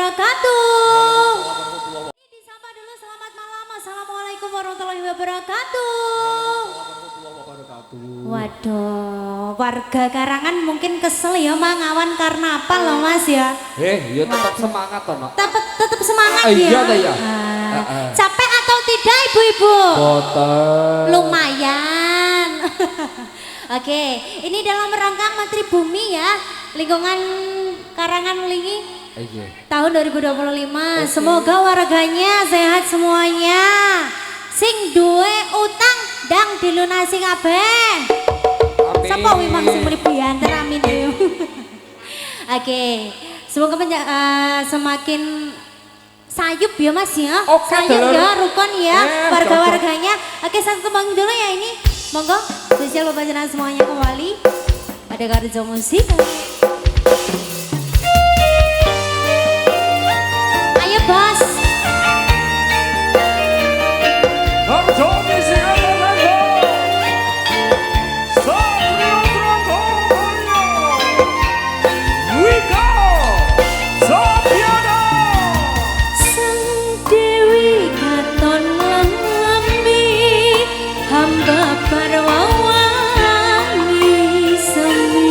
wabarakatuh. Disapa dulu selamat malam. Assalamualaikum warahmatullahi wabarakatuh. Waduh, warga Karangan mungkin kesel ya mangawan karena apa loh Mas ya? Ya tetap semangat toh, Nok. Tetap semangat ya. Iya dah ya. Capek atau tidak ibu-ibu? Boten. Lumayan. Oke, ini dalam rangka Menteri Bumi ya, lingkungan Karangan Melingi tahun 2025. Semoga warganya sehat semuanya. Sing duwe utang dang dilunasi kabeh. Amin. Sapa wi mang sing muni bianter amin yo. Oke, semoga semakin sayup ya Mas ya. Oke, sayup dulur. ya, rukun ya warga-warganya. cocok. Oke, satu tembang dulu ya ini. Monggo, spesial bapak jenengan semuanya kembali pada Garjo Musik. Ayo bos. Garjo Musik Arjo. Satrio Trongkolo. Wika. Sapiana. Sang Dewi katon lambi hamba parwawani semi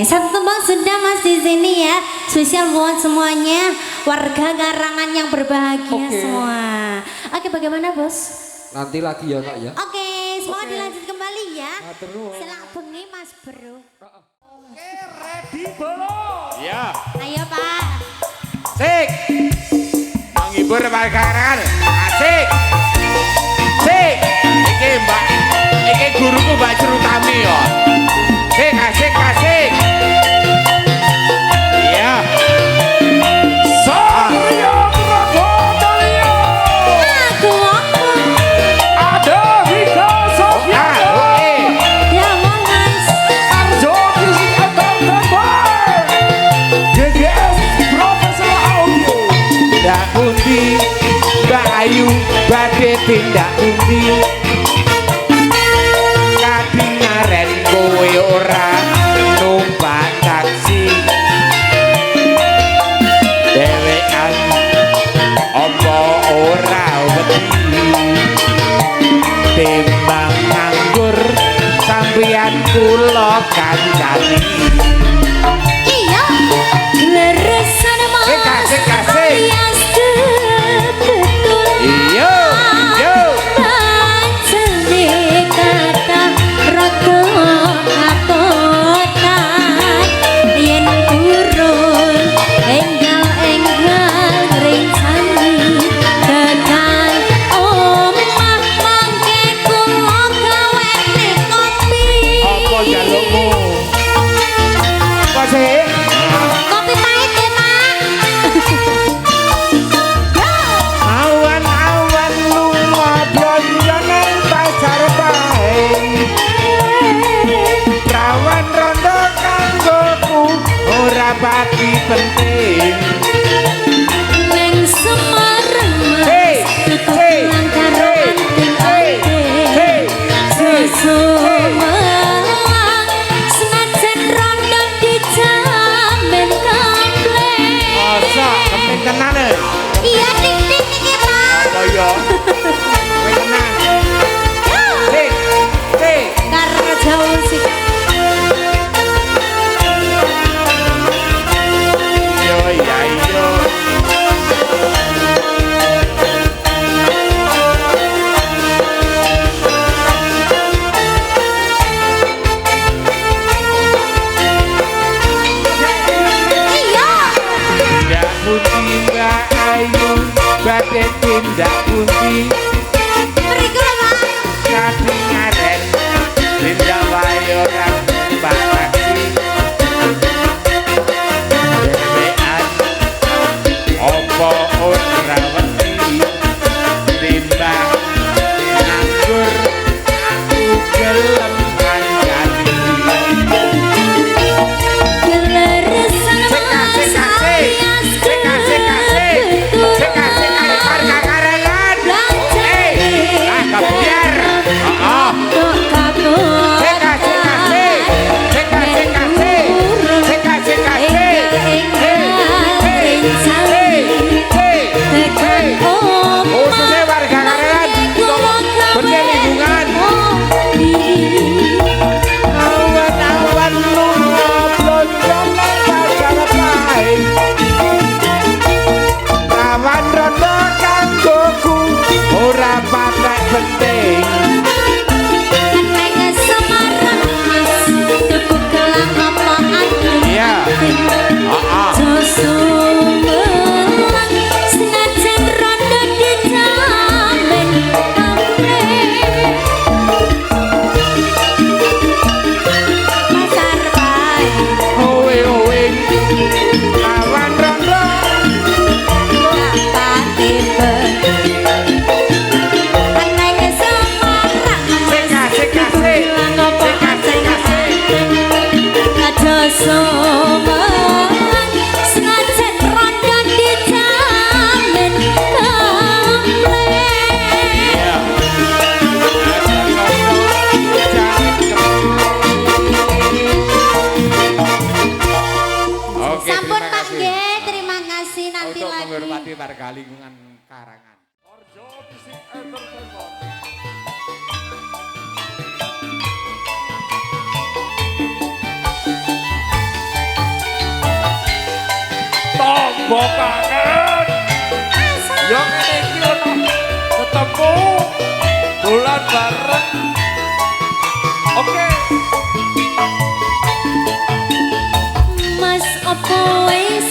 Satu tembang sudah Mas di sini ya. Spesial buat semuanya warga Karangan yang berbahagia semua. Oke, bagaimana Bos? Nanti lagi ya Kak ya. Oke, semoga dilanjut kembali ya. Matur nuwun. Selak bengi Mas Bro. Oke, ready belum? Ya, Ayo Pak. sik. Menghibur warga Karangan. Asik. Sik. Iki Mbak, iki guruku Mbak Cerutami ya. Sik, asik, asik. Iya. Satria Prabowo Aku ada Rika Sofiana ya Mas. Arjo Music Entertainment GGS Professional Audio Tindak pundi Mbak Ayu badhe tindak pundi kadingaren kowe ora numpak taksi dhewean apa ora wedi timbang nganggur sampeyan kula kancani Iya. Leresan Mas. Sik, asik, asik. Alias betul. iya yo Pancene kata rada katotan yen urun enggal-enggal ringsani tekan omah mangke kula gawene kopi. apa jalukmu kok sih Kopi pahit ya, Pak. awan-awan lunga blonjo nang pasar paing rawan rondo kanggoku ora pati penting Neng Semarang Hey, tutup hey, langkara hey, hey, hey, susu hey. melang senajan rondo dijamin komplek. masa kepen tenan Iya ding ding iki Pak. apa ya kowe tenang sik sik Karena jauh sih. yo ya yo Iya. tindak pundi Mbak Ayu badhe tindak pundi Mriku lho, Pak. kadingaren tindak bayoran Pak Taksi dewean apa ora wedi timbang nganggur aku gelem kancani Geleresan Mas alias betul. warga Karangan kebiar khususnya warga Karangan bersih lingkungan awan-awan lunga blonjo nang pasar paing rawan rondo kanggoku ora patek penting iya owe owe awan rondo sik asik asik sik asik asik Soman senajan rondo dijamin komplek. iya oke Sampun terima Pak kasih Nggih, terima kasih nanti untuk lagi. menghormati warga lingkungan Karangan Arjo Music Entertainment tiba kangen. Yo ngene iki ono ketemu dolan bareng. Oke. Mas opo wis